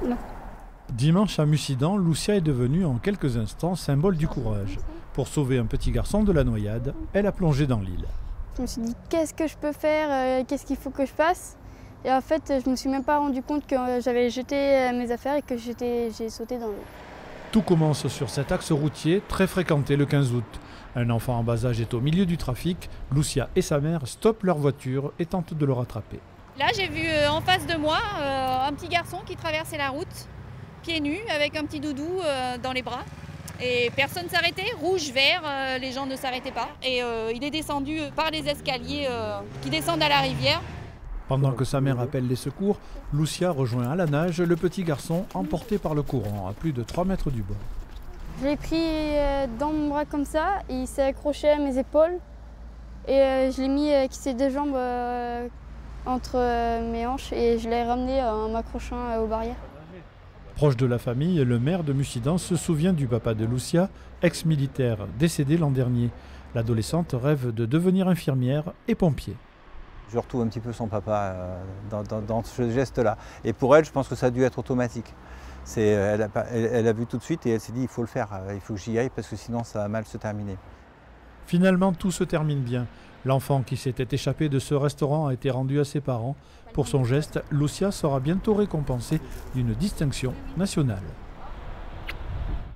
Non. Dimanche à Mussidan, Lucia est devenue en quelques instants symbole du courage. Pour sauver un petit garçon de la noyade, elle a plongé dans l'île. Je me suis dit qu'est-ce que je peux faire, qu'est-ce qu'il faut que je fasse. Et en fait, je me suis même pas rendu compte que j'avais jeté mes affaires et que j'ai sauté dans l'eau. Tout commence sur cet axe routier très fréquenté le 15 août. Un enfant en bas âge est au milieu du trafic. Lucia et sa mère stoppent leur voiture et tentent de le rattraper. Là, j'ai vu en face de moi un petit garçon qui traversait la route, pieds nus, avec un petit doudou dans les bras. Et personne ne s'arrêtait, rouge, vert, les gens ne s'arrêtaient pas. Et il est descendu par les escaliers qui descendent à la rivière. Pendant que sa mère appelle les secours, Lucia rejoint à la nage le petit garçon emporté par le courant à plus de 3 mètres du bord. Je l'ai pris dans mon bras comme ça, et il s'est accroché à mes épaules. Et je l'ai mis avec ses deux jambes entre mes hanches et je l'ai ramené en m'accrochant aux barrières. Proche de la famille, le maire de Mussidan se souvient du papa de Lucia, ex-militaire, décédé l'an dernier. L'adolescente rêve de devenir infirmière et pompier. Je retrouve un petit peu son papa dans ce geste-là. Et pour elle, je pense que ça a dû être automatique. Elle a vu tout de suite et elle s'est dit il faut le faire, il faut que j'y aille parce que sinon ça va mal se terminer. Finalement, tout se termine bien. L'enfant qui s'était échappé de ce restaurant a été rendu à ses parents. Pour son geste, Lucia sera bientôt récompensée d'une distinction nationale.